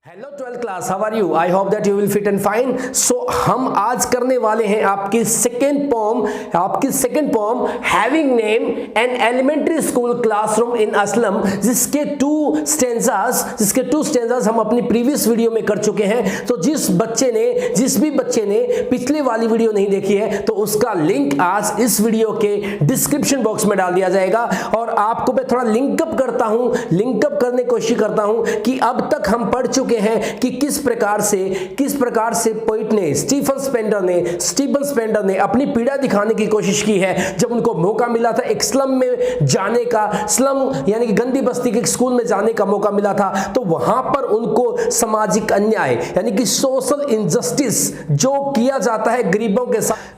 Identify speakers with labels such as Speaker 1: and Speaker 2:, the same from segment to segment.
Speaker 1: Hello 12th class, how are you? I hope that you will fit and fine. सो हम आज करने वाले हैं आपकी second poem having name an elementary school classroom in a slum, जिसके टू स्टेंजास हम अपनी प्रीवियस वीडियो में कर चुके हैं। तो जिस भी बच्चे ने पिछले वाली वीडियो नहीं देखी है तो उसका लिंक आज इस वीडियो के डिस्क्रिप्शन बॉक्स में डाल दिया जाएगा। और आपको मैं थोड़ा लिंकअप करने की कोशिश करता हूं कि अब तक हम पढ़ चुके हैं कि किस प्रकार से पोइट ने स्टीफन स्पेंडर ने अपनी पीड़ा दिखाने की कोशिश की है। जब उनको मौका मिला था एक स्लम में जाने का, स्लम यानी कि गंदी बस्ती के स्कूल में जाने का मौका मिला था, तो वहां पर उनको सामाजिक अन्याय यानी कि सोशल इनजस्टिस जो किया जाता है गरीबों के साथ,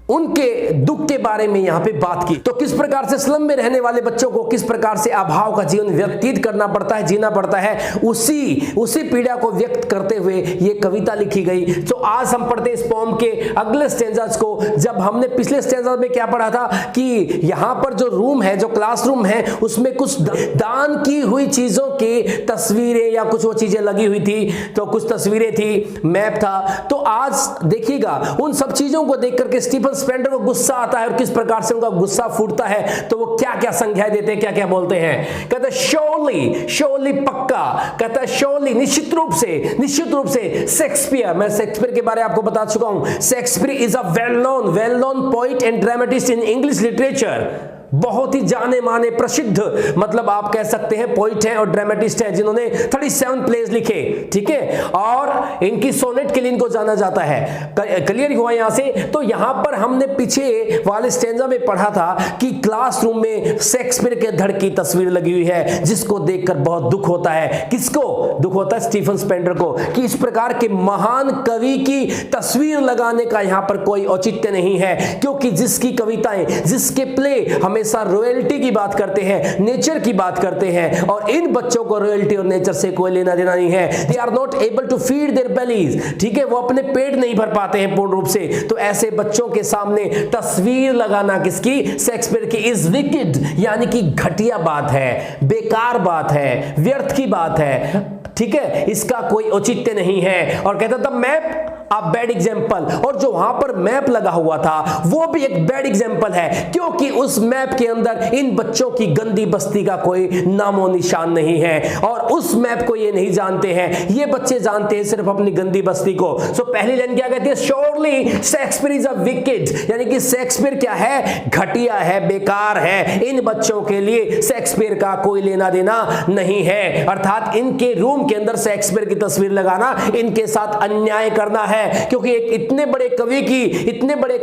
Speaker 1: उनके दुख के बारे में यहां पे बात की। तो किस प्रकार से स्लम में रहने वाले बच्चों को किस प्रकार से अभाव का जीवन व्यतीत करना पड़ता है, जीना पड़ता है, उसी पीड़ा को व्यक्त करते हुए ये कविता लिखी गई। तो आज हम पढ़ते हैं इस पोम के अगले स्टेंजास को। जब हमने पिछले स्टेंजा में क्या पढ़ा था कि यहां पर जो रूम है, जो क्लासरूम है, उसमें कुछ दान की हुई चीजों की तस्वीरें या कुछ वो चीजें लगी हुई थी, तो कुछ तस्वीरें थी, मैप था। तो आज देखिएगा उन सब चीजों को देख करके स्टीफन स्पेंडर को गुस्सा आता है और किस प्रकार से उनका गुस्सा फूटता है। तो वो क्या क्या संज्ञाएं देते हैं, क्या क्या बोलते हैं। कहते हैं श्योरली पक्का, कहता है श्योरली निश्चित रूप से शेक्सपियर, मैं शेक्सपियर के बारे में आपको बता चुका हूं। Shakespeare is a well known poet and dramatist in English literature. बहुत ही जाने माने प्रसिद्ध, मतलब आप कह सकते हैं पोइट हैं और ड्रामेटिस्ट हैं जिन्होंने 37 प्लेज लिखे, ठीक है। और इनकी सोनेट के लिए इनको जाना जाता है। क्लियर हुआ यहां से। तो यहां पर हमने पीछे वाले स्टेंजा में पढ़ा था कि क्लासरूम में शेक्सपियर के धड़ की तस्वीर लगी हुई है, जिसको देखकर बहुत दुख होता है। किसको दुख होता है? स्टीफन स्पेंडर को, कि इस प्रकार के महान कवि की तस्वीर लगाने का यहां पर कोई औचित्य नहीं है, क्योंकि जिसकी कविताएं, जिसके प्ले हमेशा रॉयल्टी की बात करते हैं, नेचर की बात करते हैं, और इन बच्चों को रॉयल्टी और नेचर से कोई लेना देना नहीं है। They are not able to feed their bellies, ठीक है, वो अपने पेट नहीं भर पाते हैं पूर्ण रूप से। तो ऐसे बच्चों के सामने तस्वीर लगाना किसकी? शेक्सपियर की, इज विकेड, यानी कि घटिया बात है, बेकार बात है, व्यर्थ की बात है, ठीक है, इसका कोई औचित्य नहीं है। और कहता था मैप अ बैड एग्जाम्पल, और जो वहां पर मैप लगा हुआ था वो भी एक बैड एग्जाम्पल है, क्योंकि उस मैप के अंदर इन बच्चों की गंदी बस्ती का कोई नामो निशान नहीं है। और उस मैप को ये नहीं जानते हैं, ये बच्चे जानते हैं सिर्फ अपनी गंदी बस्ती को। सो पहली लाइन क्या कहती है? Surely Shakespeare is a wicked, यानी कि शेक्सपियर क्या है? घटिया है, बेकार है। इन बच्चों के लिए शेक्सपियर का कोई लेना देना नहीं है। अर्थात इनके रूम के अंदर शेक्सपियर की तस्वीर लगाना इनके साथ अन्याय करना है, क्योंकि एक इतने बड़े कवि की, इतने बड़े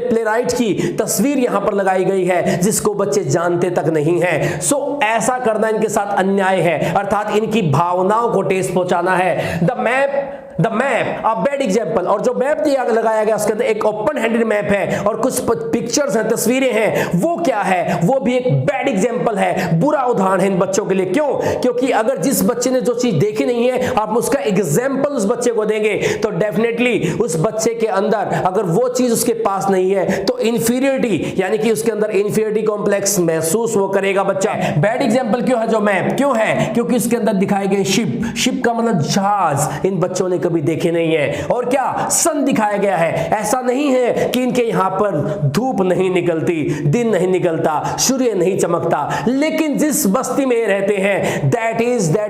Speaker 1: प्लेराइट की तस्वीर यहां पर लगाई गई है जिसको बच्चे जानते तक नहीं है। सो ऐसा करना इनके साथ अन्याय है, अर्थात इनकी भावनाओं को ठेस पहुंचाना है। The map a bad example, और जो मैप लगाया गया उसके अंदर एक ओपन हैंडेड मैप है और कुछ पिक्चर्स हैं, तस्वीरें हैं, वो क्या है? वो भी एक बैड एग्जाम्पल है, बुरा उदाहरण है इन बच्चों के लिए। क्यों? क्योंकि अगर जिस बच्चे ने जो चीज देखी नहीं है आप उसका एग्जाम्पल उस बच्चे को देंगे तो डेफिनेटली उस बच्चे के अंदर अगर वो चीज उसके पास नहीं है तो इंफीरियरिटी, यानी कि उसके अंदर इंफीरियरिटी कॉम्प्लेक्स महसूस वो करेगा बच्चा। बैड एग्जाम्पल क्यों है जो मैप? क्यों है? क्योंकि इसके अंदर दिखाए गए शिप का मतलब जहाज इन बच्चों ने कभी देखे नहीं है। और क्या? सन दिखाया गया है। ऐसा नहीं है कि इनके यहां पर धूप नहीं निकलती, दिन नहीं निकलता, सूर्य नहीं चमकता, लेकिन जिस बस्ती में रहते हैं दैट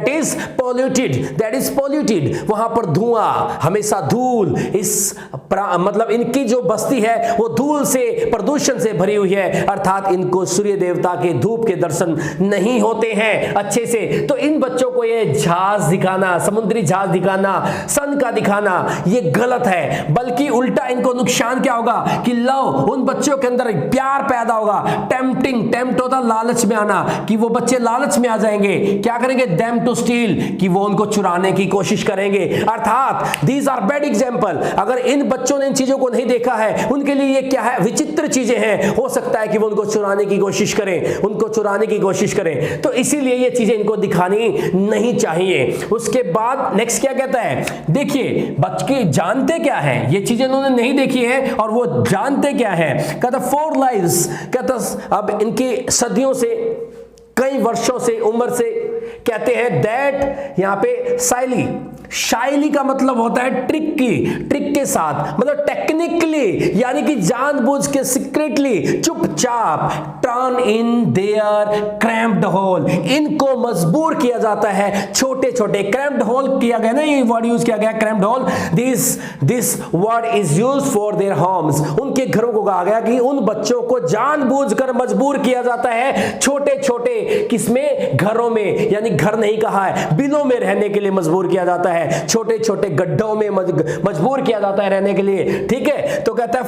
Speaker 1: इज पॉल्यूटेड, वहां पर धुआं, हमेशा धूल, मतलब इनकी जो बस्ती है वो धूल से, प्रदूषण से भरी हुई है। अर्थात इनको सूर्य देवता के धूप के दर्शन नहीं होते हैं अच्छे से। तो इन बच्चों को ये जहाज दिखाना, समुद्री जहाज दिखाना, सन का दिखाना, ये गलत है। बल्कि उल्टा इनको नुकसान क्या होगा कि लव, उन बच्चों के अंदर प्यार पैदा होगा। टेम्प्ट होता लालच में आना, कि वो बच्चे लालच में आ जाएंगे, क्या करेंगे? देम टू स्टील, कि वो उनको चुराने की कोशिश करेंगे। अर्थात दीज आर बैड एग्जाम्पल। अगर इन बच्चों ने इन चीजों को नहीं देखा है, उनके लिए ये क्या है? विचित्र चीजें हैं। हो सकता है कि वो उनको चुराने की कोशिश करें, तो इसीलिए ये चीजें इनको दिखानी नहीं चाहिए। उसके बाद नेक्स्ट क्या कहता है? देखिए बच्चे जानते क्या है, ये चीजें इन्होंने नहीं देखी है और वो जानते क्या है। कहता 4 लाइव्स, कहता अब इनकी सदियों से, कई वर्षों से, उम्र से कहते हैं दैट, यहां पे शाइली का मतलब होता है ट्रिक के साथ, मतलब टेक्निकली, यानी कि जानबूझ के, सीक्रेटली, चुपचाप, turn in their cramped hole, इनको मजबूर किया जाता है छोटे छोटे, क्रैम्प्ड होल किया गया ना, ये वर्ड यूज किया गया cramped hole, this word is used for their homes, उनके घरों को कहा गया कि उन बच्चों को जानबूझकर मजबूर किया जाता है छोटे छोटे किसमें, घरों में, यानी घर नहीं कहा है, बिलों में रहने के लिए मजबूर किया जाता है, छोटे छोटे गड्ढों में मजबूर किया जाता है रहने के लिए, ठीक है। तो कहता है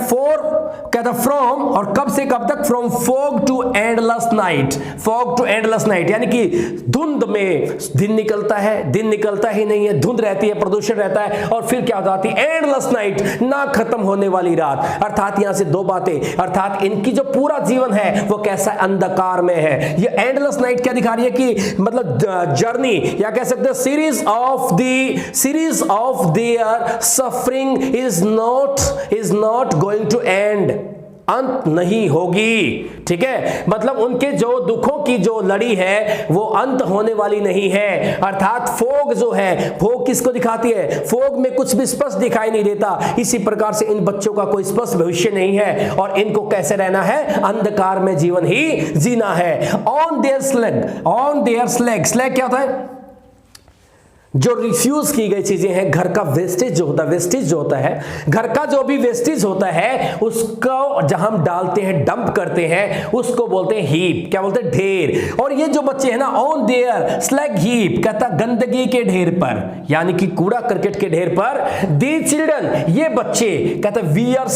Speaker 1: फ्रॉम, और कब से कब तक, from fog to endless night, fog to endless night, यानी कि धुंध में दिन निकलता है, दिन निकलता ही नहीं है, धुंध रहती है, प्रदूषण रहता है, और फिर क्या हो जाती है, एंडलेस नाइट, ना खत्म होने वाली रात। अर्थात यहां से दो बातें, अर्थात इनकी जो पूरा जीवन है वो कैसा अंधकार में है। ये एंडलेस नाइट क्या दिखा रही है कि मतलब जर्नी, या कह सकते हैं series of their suffering is not going to end, अंत नहीं होगी, ठीक है। मतलब उनके जो दुखों की जो लड़ी है वो अंत होने वाली नहीं है। अर्थात फोग जो है, फोग किसको दिखाती है, फोग में कुछ भी स्पष्ट दिखाई नहीं देता, इसी प्रकार से इन बच्चों का कोई स्पष्ट भविष्य नहीं है, और इनको कैसे रहना है, अंधकार में जीवन ही जीना है। ऑन देयर स्लैग क्या होता है, जो रिफ्यूज की गई चीजें हैं, घर का वेस्टेज जो होता है, घर का जो भी वेस्टेज होता है उसको जहां हम डालते हैं, डंप करते हैं, उसको बोलते हैं हीप, क्या बोलते हैं, ढेर। और ये जो बच्चे हैं ना, ऑन देयर स्लैग हीप, कहता गंदगी के ढेर पर, यानी कि कूड़ा करकट के ढेर पर, दी चिल्ड्रन, ये बच्चे, कहता वियर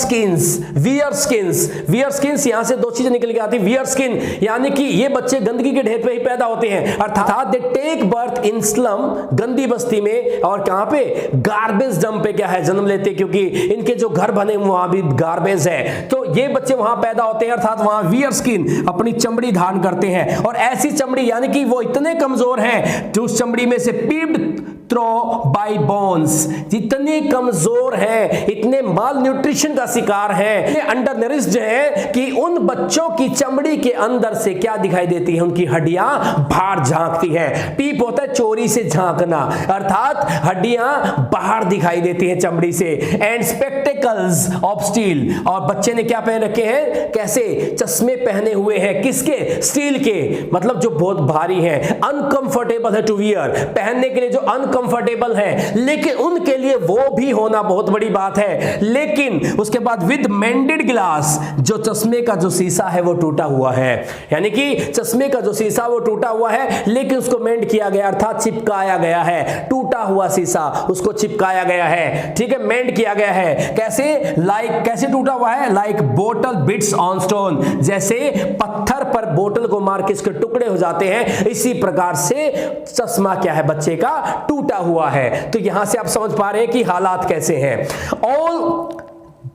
Speaker 1: स्किन्स, यहां से दो चीजें निकल के आती, वियर स्किन, यानी कि ये बच्चे गंदगी के ढेर पे ही पैदा होते हैं। अर्थात they take birth in slum, गंदी बस्ती में, और कहां पे, गार्बेज डंप पे क्या है, जन्म लेते, क्योंकि इनके जो घर बने वहां भी गार्बेज है, तो ये बच्चे वहां पैदा होते हैं। अर्थात वहां वियर स्किन, अपनी चमड़ी धारण करते हैं, और ऐसी चमड़ी, यानी कि वो इतने कमजोर हैं जो उस चमड़ी में से पीप्ड थ्रो बाय बोन्स, जितने कमजोर हैं, इतने माल न्यूट्रिशन का शिकार हैं, इतने अंडर नरिश्ड हैं कि उन बच्चों की चमड़ी के अंदर से क्या दिखाई देती है, उनकी हड्डियां बाहर झांकती हैं। पीप होता है चोरी से झांकना, अर्थात हड्डियां बाहर दिखाई देती हैं चमड़ी से। एंड स्पेक्टेकल्स ऑफ स्टील, और बच्चे ने क्या पहन रखे हैं, कैसे, चश्मे पहने हुए हैं, किसके, स्टील के, मतलब जो बहुत भारी हैं, अनकंफर्टेबल है टू वियर, पहनने के लिए जो अनकंफर्टेबल है, लेकिन उनके लिए वो भी होना बहुत बड़ी बात है। लेकिन उसके बाद विद मेंडेड ग्लास, जो चश्मे का जो शीशा है वो टूटा हुआ है, यानी कि चश्मे का जो शीशा वो टूटा हुआ है, लेकिन उसको मेंड किया गया, अर्थात चिपकाया गया है, टूटा हुआ शीशा उसको चिपकाया गया है, ठीक है, मेंड किया गया है। कैसे, कैसे टूटा हुआ है, like bottle beads on stone, जैसे पत्थर पर बोतल को मार के इसके टुकड़े हो जाते हैं, इसी प्रकार से चश्मा क्या है, बच्चे का टूटा हुआ है। तो यहां से आप समझ पा रहे हैं कि हालात कैसे हैं। ऑल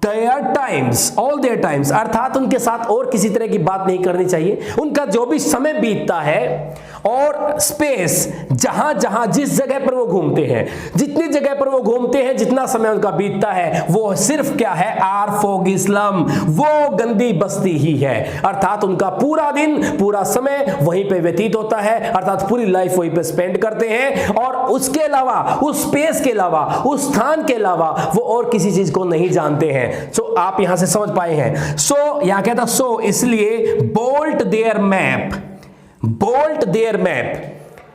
Speaker 1: देयर टाइम्स, अर्थात उनके साथ और किसी तरह की बात नहीं करनी चाहिए। उनका जो भी समय बीतता है, और स्पेस, जहां जहां जिस जगह पर वो घूमते हैं, जितनी जगह पर वो घूमते हैं, जितना समय उनका बीतता है, वो सिर्फ क्या है, आर फोगी स्लम, वो गंदी बस्ती ही है। अर्थात उनका पूरा दिन, पूरा समय वहीं पे व्यतीत होता है, अर्थात पूरी लाइफ वहीं पे स्पेंड करते हैं, और उसके अलावा, उस स्पेस के अलावा, उस स्थान के अलावा वो और किसी चीज को नहीं जानते हैं। सो आप यहां से समझ पाए हैं। सो यहां कहता, सो इसलिए bolt their map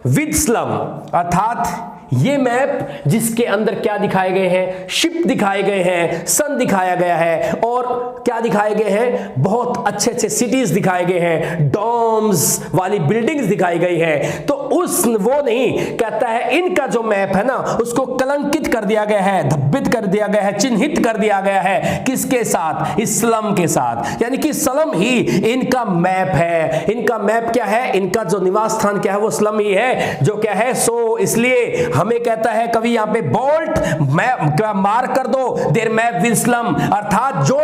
Speaker 1: with slum, अर्थात ये मैप जिसके अंदर क्या दिखाए गए हैं, शिप दिखाए गए हैं, सन दिखाया गया है, और क्या दिखाए गए हैं, बहुत अच्छे अच्छे सिटीज दिखाए गए हैं, डोम्स वाली बिल्डिंग्स दिखाई गई है। तो वो नहीं कहता है, इनका जो मैप है ना, उसको कलंकित कर दिया गया है, धब्बित कर दिया गया है, चिन्हित कर दिया गया है, किसके साथ, इस्लाम के साथ, यानी कि स्लम ही इनका मैप है। इनका मैप क्या है, इनका जो निवास स्थान क्या है, वो स्लम ही है, जो क्या है, सो इसलिए हमें कहता है कवि यहां पे बोल्ट मैप मार्क कर दो, देयर मैप विल स्लम, अर्थात जो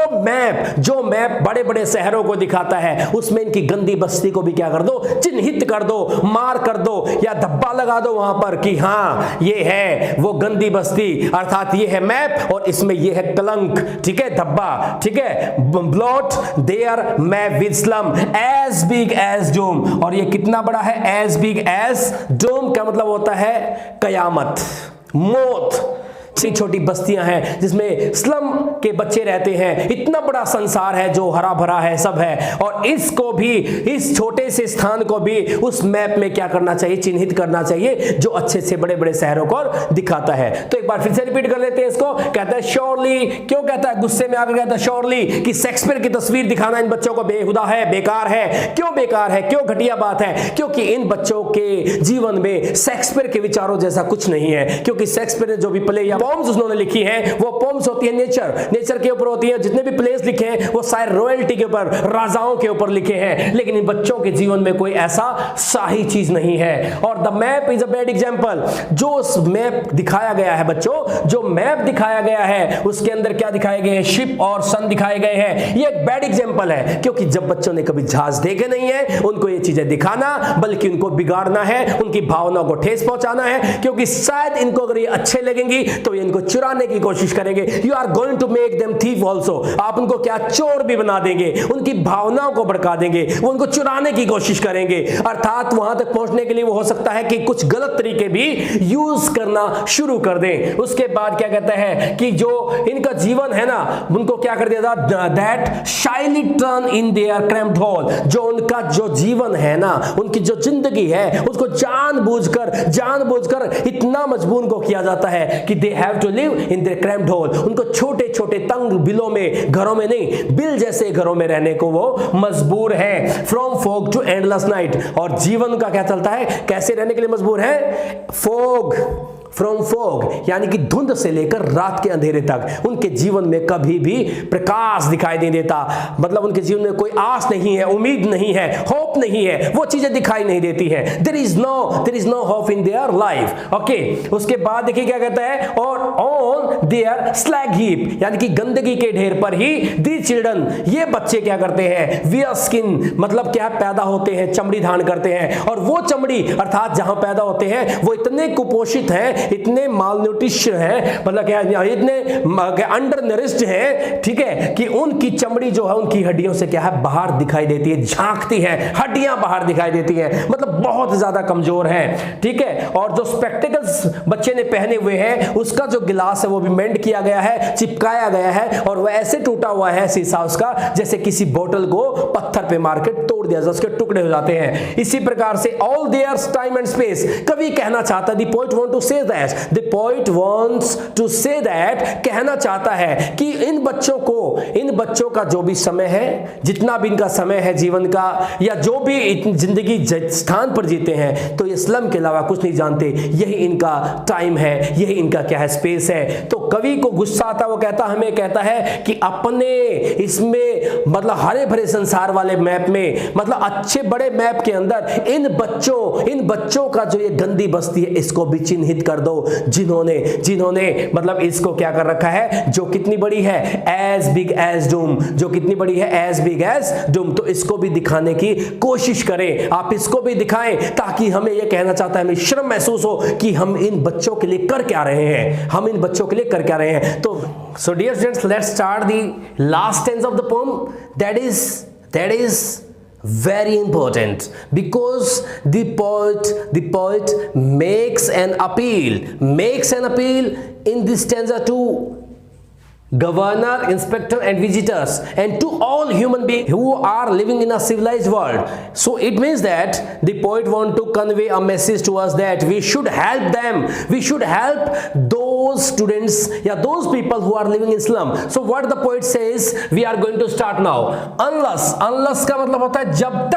Speaker 1: मैप बड़े बड़े शहरों को दिखाता है उसमें इनकी गंदी बस्ती को भी क्या कर दो, चिन्हित कर दो, मार कर दो या धब्बा लगा दो वहां पर कि हां ये है वो गंदी बस्ती, अर्थात ये है मैप और इसमें ये है कलंक, ठीक है, धब्बा, ठीक है। Blot their map with slum as big as doom, और ये कितना बड़ा है, एज बिग एज डोम का मतलब होता है कयामत, मौत। छोटी बस्तियां हैं जिसमें स्लम के बच्चे रहते हैं, इतना बड़ा संसार है जो हरा भरा है, सब है, और इसको भी, इस छोटे से स्थान को भी उस मैप में क्या करना चाहिए, चिन्हित करना चाहिए, जो अच्छे से बड़े बड़े शहरों को दिखाता है। तो एक बार फिर से रिपीट कर लेते हैं इसको। कहता है श्योरली, क्यों कहता है, गुस्से में आकर कहता है श्योरली कि शेक्सपियर की तस्वीर दिखाना इन बच्चों को बेहुदा है, बेकार है। क्यों बेकार है, क्यों घटिया बात है? क्योंकि इन बच्चों के जीवन में शेक्सपियर के विचारों जैसा कुछ नहीं है, क्योंकि शेक्सपियर ने जो भी प्ले या पोम्स उन्होंने लिखी हैं वो पोम्स होती है नेचर के ऊपर होती है। जितने भी प्लेस लिखे हैं वो शायद रॉयल्टी के ऊपर, राजाओं के ऊपर लिखे हैं, लेकिन इन बच्चों के जीवन में कोई ऐसा शाही चीज नहीं है। और the map is a bad example, जो मैप दिखाया गया है बच्चों, जो मैप दिखाया गया है उसके अंदर क्या दिखाए गए हैं, शिप और सन दिखाए गए हैं। ये एक बैड एग्जांपल है, क्योंकि जब बच्चों ने कभी जहाज देखे नहीं है उनको ये चीजें दिखाना, बल्कि उनको बिगाड़ना है, उनकी भावनाओं को ठेस पहुंचाना है, क्योंकि शायद इनको अगर ये अच्छे लगेंगी तो ये इनको चुराने की कोशिश करेंगे। You are going to make them thief also, आप उनको क्या, चोर भी बना देंगे, उनकी भावनाओं को भड़का देंगे, वो उनको चुराने की कोशिश करेंगे। अर्थात वहां तक पहुंचने के लिए वो हो सकता है कि कुछ गलत तरीके भी यूज करना शुरू कर दें। उसके बाद क्या कहता है कि जो इनका जीवन है ना, उनको क्या कर दिया था, that shyly turn in their cramped hole, जो उनका जो जीवन है ना, उनकी जो जिंदगी है उसको जानबूझकर इतना मजबूर को किया जाता है कि they have to live in their cramped hole. उनको छोटे छोटे तंग बिलों में, घरों में नहीं, बिल जैसे घरों में रहने को वो मजबूर है। From fog to endless night, और जीवन का क्या चलता है, कैसे रहने के लिए मजबूर है, फॉग, फ्रॉम फॉग यानी कि धुंध से लेकर रात के अंधेरे तक उनके जीवन में कभी भी प्रकाश दिखाई नहीं देता। मतलब उनके जीवन में कोई आस नहीं है, उम्मीद नहीं है, होप नहीं है, वो चीजें दिखाई नहीं देती है। There is no hope in their life. Okay, उसके बाद देखिए क्या कहता है, और ऑन देयर स्लैग हीप यानी कि गंदगी के ढेर पर ही दी चिल्ड्रन, ये बच्चे क्या करते हैं, वियर स्किन मतलब क्या, पैदा होते हैं, चमड़ी धारण करते हैं, और वो चमड़ी अर्थात जहां पैदा होते हैं वो इतने कुपोषित हैं, इतने मालन्यूट्रिशन है, मतलब क्या, इतने अंडर नरिश्ड है, ठीक है, कि उनकी चमड़ी जो है उनकी हड्डियों से क्या है, बाहर दिखाई देती है, झांकती है, हड्डियां बाहर दिखाई देती हैं, मतलब बहुत ज्यादा कमजोर है, ठीक है। और जो स्पेक्टिकल्स बच्चे ने पहने हुए हैं उसका जो गिलास है वो भी मेंट किया गया है, चिपकाया गया है, और वह ऐसे टूटा हुआ है शीशा उसका जैसे किसी बोतल को पत्थर पे मार के तोड़ दिया जाए, उसके टुकड़े हो जाते हैं। इसी प्रकार से all their time and space, कभी कहना चाहता, the poet want to say that, the poet wants to say that, कहना चाहता है कि इन बच्चों का जो भी समय है, जितना भी इनका समय है जीवन का, या जो भी जिंदगी स्थान पर जीते हैं, तो ये स्लम के अलावा कुछ नहीं जानते, यही इनका टाइम है, यही इनका क्या है, स्पेस है। तो कवि को गुस्सा आता, वो हमें कहता है कि अपने इसमें मतलब हरे भरे संसार वाले मैप में, मतलब अच्छे बड़े मैप के अंदर इन बच्चों का जो ये गंदी बस्ती है इसको भी चिन्हित कर दो, जिन्होंने मतलब इसको क्या कर रखा है, जो कितनी बड़ी है, एज बिग एज डूम, जो कितनी बड़ी है, एज बिग एज डूम। तो इसको भी दिखाने की कोशिश करें, आप इसको भी दिखाएं, ताकि हमें यह कहना चाहता है, हमें शर्म महसूस हो कि हम इन बच्चों के लिए कर क्या रहे हैं, हम इन बच्चों के लिए कर क्या रहे हैं। तो so dear students, let's start the last tense of the poem, that is very important, because the poet makes an appeal in this stanza to governor, inspector and visitors, and to all human beings who are living in a civilized world. So it means that the poet want to convey a message to us that we should help them, we should help those students, those people who are living in slum. So what the poet says, we are going to start now. Unless का मतलब होता है जब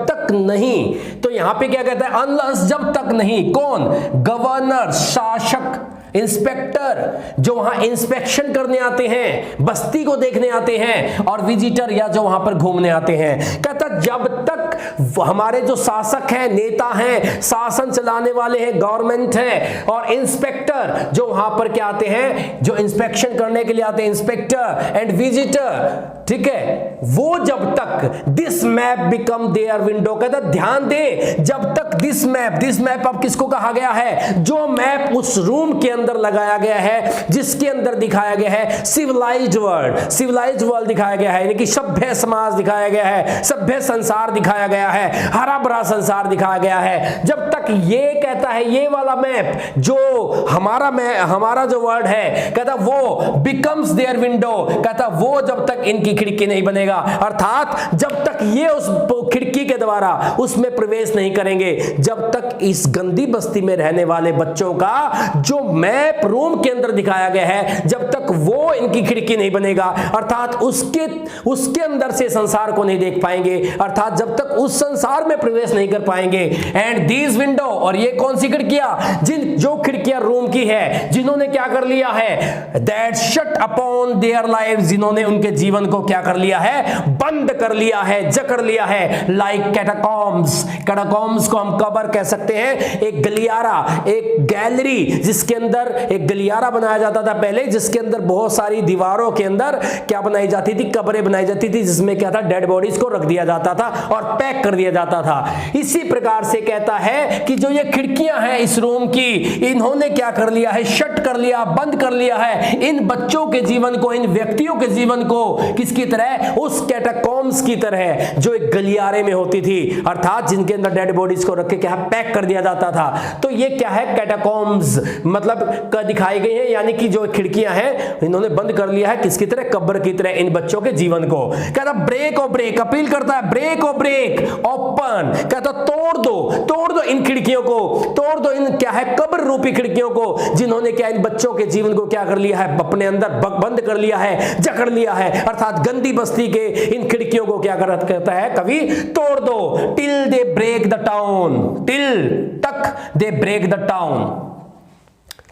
Speaker 1: तक नहीं, तो यहां पे क्या कहता है, अनलेस, जब तक नहीं, कौन, गवर्नर, शासक, इंस्पेक्टर, जो वहां इंस्पेक्शन करने आते हैं, बस्ती को देखने आते हैं, और विजिटर या जो वहां पर घूमने आते हैं, कहता जब तक हमारे जो शासक हैं, नेता हैं, शासन चलाने वाले हैं, गवर्नमेंट है, और इंस्पेक्टर जो वहां पर क्या आते हैं, जो इंस्पेक्शन करने के लिए आते हैं, इंस्पेक्टर एंड विजिटर, ठीक है, वो जब तक this map become their window, कहता ध्यान दे, जब तक दिस मैप अब किसको कहा गया है, जो मैप उस रूम के अंदर लगाया गया है, जिसके अंदर दिखाया गया है सिविलाइज्ड वर्ल्ड दिखाया गया है, यानी कि सभ्य समाज दिखाया गया है, सभ्य संसार दिखाया गया है, हरा भरा संसार दिखाया गया है, जब तक ये कहता है ये वाला मैप जो हमारा जो वर्ल्ड है, कहता वो बिकम्स देयर विंडो, कहता वो जब तक इनकी खिड़की नहीं बनेगा, अर्थात जब तक ये उस खिड़की के द्वारा उसमें प्रवेश नहीं करेंगे, जब तक इस गंदी बस्ती में रहने वाले बच्चों का जो मैप रूम के अंदर दिखाया गया है, जब तक वो इनकी खिड़की नहीं बनेगा, अर्थात उसके अंदर से संसार को नहीं देख पाएंगे, अर्थात जब तक उस संसार में प्रवेश नहीं कर पाएंगे। एंड दीज विंडो, और ये कौन सी खिड़कियां, जो खिड़कियां रूम की है, जिन्होंने क्या कर लिया है, that shut upon their life, जिन्होंने उनके जीवन को क्या कर लिया है, बंद कर लिया है, जकड़ लिया है, लाइक कैटाकॉम्स को हम कबर कह सकते हैं, एक गलियारा, एक गैलरी, जिसके अंदर एक गलियारा बनाया जाता था पहले, जिसके अंदर बहुत सारी दीवारों के अंदर क्या बनाई जाती थी, कब्रें बनाई जाती थी, जिसमें क्या था, डेड बॉडीज को रख दिया जाता था और पैक कर दिया जाता था। इसी प्रकार से कहता है कि जो ये खिड़कियां हैं इस रूम की, इन्होंने क्या कर लिया है, शट कर लिया, बंद कर लिया है इन बच्चों के जीवन को, इन व्यक्तियों के जीवन को, किसकी तरह, उस कैटाकॉम्स की तरह जो एक गलियारे में होती थी, अर्थात जिनके अंदर डेड बॉडीज को रख के क्या पैक कर दिया जाता था। तो ये क्या है, कैटाकॉम्स मतलब दिखाई गई है, यानी कि जो खिड़कियां हैं इन्होंने बंद कर लिया है, किसकी तरह, कब्र की तरह इन बच्चों के जीवन को। कहता ब्रेक और ब्रेक, अपील करता है, ब्रेक और ब्रेक, ओपन, कहता तोड़ दो इन खिड़कियों को, तोड़ दो इन क्या है, कब्र रूपी खिड़कियों को, जिन्होंने क्या इन बच्चों के जीवन को क्या कर लिया है, अपने अंदर बंद कर लिया है, जकड़ लिया है, अर्थात गंदी बस्ती के इन खिड़कियों को क्या कहता है कवि, तोड़ दो, till they break the town, till तक they break the town,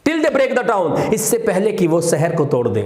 Speaker 1: till they break the town, इससे पहले कि वो शहर को तोड़ दें।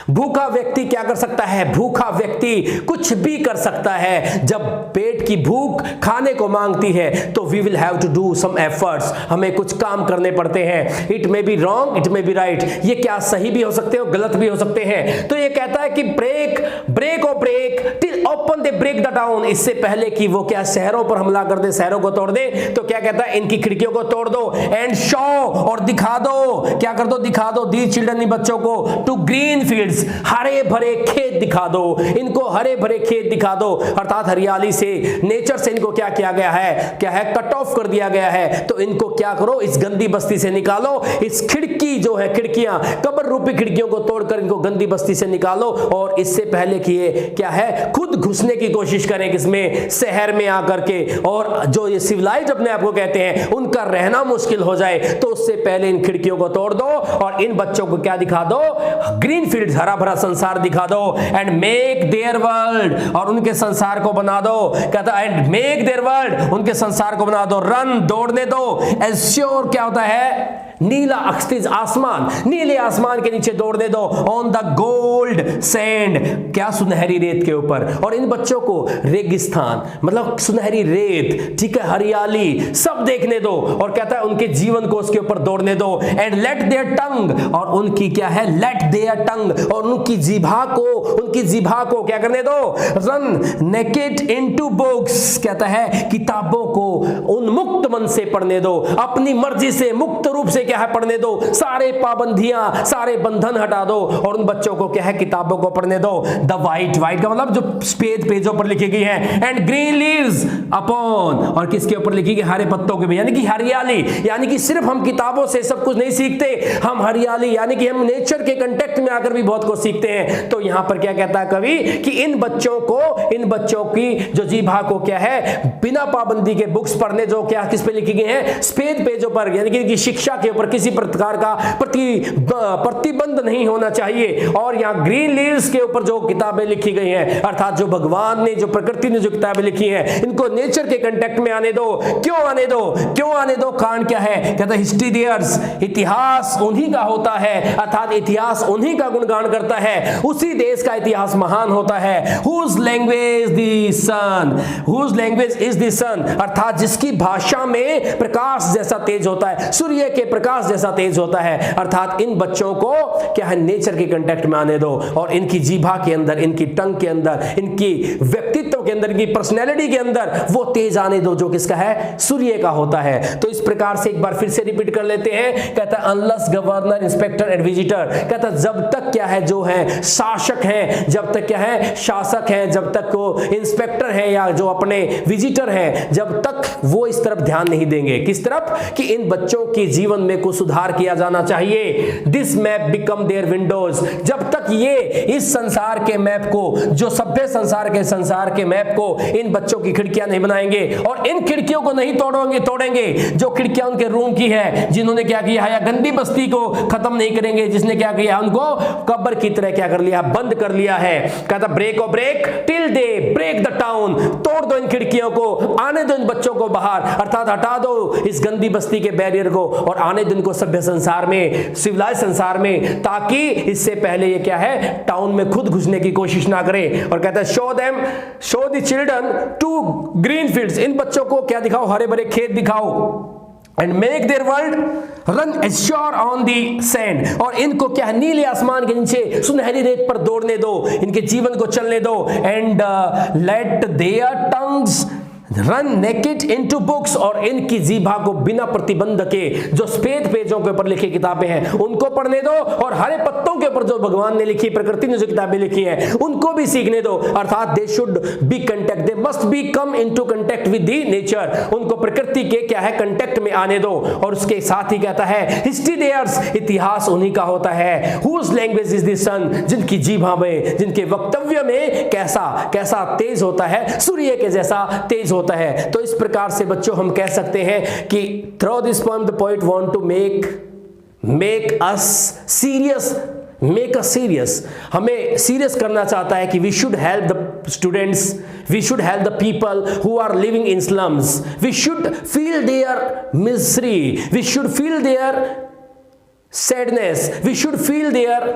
Speaker 1: भूखा व्यक्ति क्या कर सकता है, भूखा व्यक्ति कुछ भी कर सकता है। जब पेट की भूख खाने को मांगती है तो we will have to do some efforts, हमें कुछ काम करने पड़ते हैं। It may be wrong, it may be right, ये क्या सही भी हो सकते हैं, गलत भी हो सकते हैं। तो ये कहता है कि ब्रेक और break till open they break the town, इससे पहले कि वो क्या शहरों पर हमला कर दे, शहरों को तोड़ दे, तो क्या कहता है, इनकी खिड़कियों को तोड़ दो, एंड शो, और दिखा दो, क्या कर दो, दिखा दो, दीज चिल्ड्रन, इन बच्चों को, टू ग्रीन फील्ड्स, हरे भरे खेत दिखा दो, इनको हरे भरे खेत दिखा दो, अर्थात हरियाली से, नेचर से इनको क्या किया गया है, क्या है, कट ऑफ कर दिया गया है। तो इनको क्या करो, इस गंदी बस्ती से निकालो, इस खिड़की जो है, खिड़कियां, कब्र रूपी खिड़कियों को तोड़कर इनको गंदी बस्ती से निकालो, और इससे पहले कि ये क्या है, खुद घुसने की कोशिश करें किसमें, शहर में आकर के, और जो ये सिविलाइज्ड अपने आप को कहते हैं उनका रहना मुश्किल हो जाए, तो उससे पहले इन खिड़कियों को तोड़ दो और इन बच्चों को क्या दिखा दो, ग्रीन फील्ड, हरा भरा संसार दिखा दो, एंड मेक देयर वर्ल्ड, और उनके संसार को बना दो, कहता एंड मेक देयर वर्ल्ड, उनके संसार को बना दो, रन, दौड़ने दो, एश्योर, क्या होता है, नीला अक्षितिज आसमान, नीले आसमान के नीचे दौड़ने दो, ऑन द गोल्ड सैंड, क्या, सुनहरी रेत के ऊपर, और इन बच्चों को रेगिस्तान मतलब सुनहरी रेत, ठीक है, हरियाली सब देखने दो, और कहता है उनके जीवन को उसके ऊपर दौड़ने दो, एंड लेट देयर टंग, और उनकी क्या है, लेट देयर टंग, और उनकी जीभा को क्या करने दो, रन नेकेड इनटू बुक्स, कहता है किताबों को उन्मुक्त मन से पढ़ने दो, अपनी मर्जी से मुक्त रूप से क्या है, पढ़ने दो, सारे पाबंदियां, सारे बंधन हटा दो, और उन बच्चों को क्या है, किताबों को पढ़ने दो। द वाइट का मतलब जो सफेद पेजों पर लिखी गई है, एंड ग्रीन लीव्स अपॉन, और किसके ऊपर लिखी गई, हरे पत्तों के, यानी कि हरियाली, यानी कि सिर्फ हम किताबों से सब कुछ नहीं सीखते, हम हरियाली यानी कि हम नेचर के कांटेक्ट में आकर भी बहुत कुछ सीखते हैं। तो यहां पर क्या कहता है कवि कि इन बच्चों की जो जीभा को क्या है, बिना पाबंदी के बुक्स पढ़ने, जो क्या किस पे लिखी गई है, सफेद पेजों पर, यानी कि शिक्षा के ऊपर किसी प्रकार का प्रतिबंध नहीं होना चाहिए। और यहाँ ग्रीन लीव्स के ऊपर जो किताबें लिखी गई हैं, अर्थात जो भगवान ने, जो प्रकृति ने जो किताबें लिखी हैं, इनको नेचर के कांटेक्ट में आने दो। क्यों आने दो, कारण क्या है, कहता है हिस्ट्री देयर्स, इतिहास उन्हीं का होता है, अर्थात इतिहास उन्हीं का गुणगान बयान करता है, उसी देश का इतिहास महान होता है। Whose language the sun, whose language is the sun, अर्थात जिसकी भाषा में प्रकाश जैसा तेज होता है, सूर्य के प्रकाश जैसा तेज होता है। अर्थात इन बच्चों को क्या है, नेचर के कांटेक्ट में आने दो और इनकी जीभा के अंदर, इनकी टंग के अंदर, इनकी व्यक्तित्व के अंदर, इनकी पर्सनैलिटी के अंदर वो तेज आने दो जो किसका है, सूर्य का होता है। तो इस प्रकार से एक बार फिर से रिपीट कर लेते हैं। कहता है unless governor, inspector and visitor, कहता है जब तक क्या है, जो है शासक हैं, जब तक क्या है, शासक हैं, जब तक वो इंस्पेक्टर हैं या जो अपने विजिटर हैं, जब तक वो इस तरफ ध्यान नहीं देंगे। किस तरफ, कि इन बच्चों के जीवन में कुछ सुधार किया जाना चाहिए। This map become their Windows, जब तक ये इस संसार के मैप को, जो सभ्य संसार के मैप को इन बच्चों की खिड़कियां नहीं बनाएंगे और इन खिड़कियों को नहीं तोड़ेंगे जो खिड़कियां उनके रूम की है, जिन्होंने क्या किया है, या गंदी बस्ती को खत्म नहीं करेंगे, जिसने क्या किया, उनको कब्र की तरह क्या कर लिया, बंद कर लिया है। कहता ब्रेक और break till they break the town, तोड़ दो इन खिड़कियों को, आने दो इन बच्चों को बाहर, अर्थात हटा दो इस गंदी बस्ती के बैरियर को और आने दो इनको सभ्य संसार में, सिविलाइज संसार में, ताकि इससे पहले ये क्या है, टाउन में खुद घुसने की कोशिश ना करें। और कहता है show the children to green fields, इन बच्चों को क्या दिखाओ, हरे भरे खेत दिखाओ। And make their world run ashore on the sand, और इनको क्या, नीले आसमान के नीचे सुनहरी रेत पर दौड़ने दो, इनके जीवन को चलने दो। And let their tongues run naked into books, और इनकी जीभा को बिना प्रतिबंध के, जो श्वेत पेजों के ऊपर लिखी किताबें हैं उनको पढ़ने दो, और हरे पत्तों के ऊपर जो भगवान ने लिखी, प्रकृति ने जो किताबें लिखी हैं उनको भी सीखने दो। अर्थात they should be contact, they must be come into contact with the nature, उनको प्रकृति के क्या है, कंटेक्ट में आने दो। और उसके साथ ही कहता है हिस्ट्री देयर्स, इतिहास उन्हीं का होता है। हुज लैंग्वेज इज द सन, जिनकी जीभा में, जिनके वक्तव्य में कैसा तेज होता है, सूर्य के जैसा तेज होता है। तो इस प्रकार से बच्चों हम कह सकते हैं कि through this poem the poet want to make us serious, हमें सीरियस करना चाहता है कि we should help the students, we should help the people who are living in slums, we should feel their misery, we should feel their sadness, we should feel their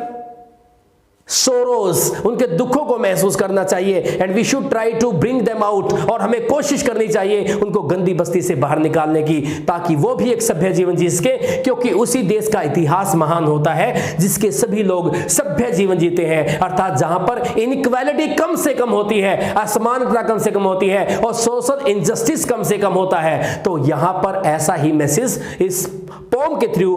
Speaker 1: sorrows, उनके दुखों को महसूस करना चाहिए। And we should try to bring them out, और हमें कोशिश करनी चाहिए उनको गंदी बस्ती से बाहर निकालने की, ताकि वो भी एक सभ्य जीवन जी सके, क्योंकि उसी देश का इतिहास महान होता है जिसके सभी लोग सभ्य जीवन जीते हैं। अर्थात जहां पर इनइक्वालिटी कम से कम होती है, असमानता कम से कम होती है और सोशल इनजस्टिस कम से कम होता है। तो यहां पर ऐसा ही मैसेज इस पोम के थ्रू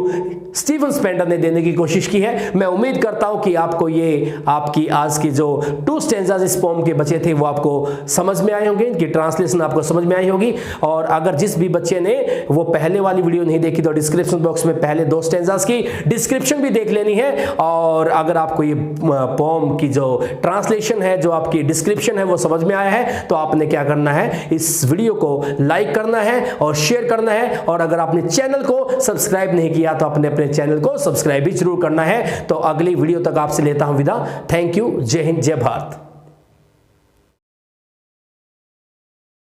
Speaker 1: स्टीफन स्पेंडर ने देने की कोशिश की है। मैं उम्मीद करता हूं कि आपको ये आपकी आज की जो 2 स्टैंजास इस पोम के बचे थे वो आपको समझ में आए होंगे, इनकी ट्रांसलेशन आपको समझ में आई होगी। और अगर जिस भी बच्चे ने वो पहले वाली वीडियो नहीं देखी तो डिस्क्रिप्शन बॉक्स में पहले 2 स्टैंजास की डिस्क्रिप्शन भी देख लेनी है। और अगर आपको ये पोम की जो ट्रांसलेशन है, जो आपकी डिस्क्रिप्शन है वो समझ में आया है, तो आपने क्या करना है, इस वीडियो को लाइक करना है और शेयर करना है। और अगर आपने चैनल को सब्सक्राइब नहीं किया तो अपने चैनल को सब्सक्राइब भी जरूर करना है। तो अगली वीडियो तक आपसे लेता हूं विदा। Thank you. जय हिंद, जय भारत।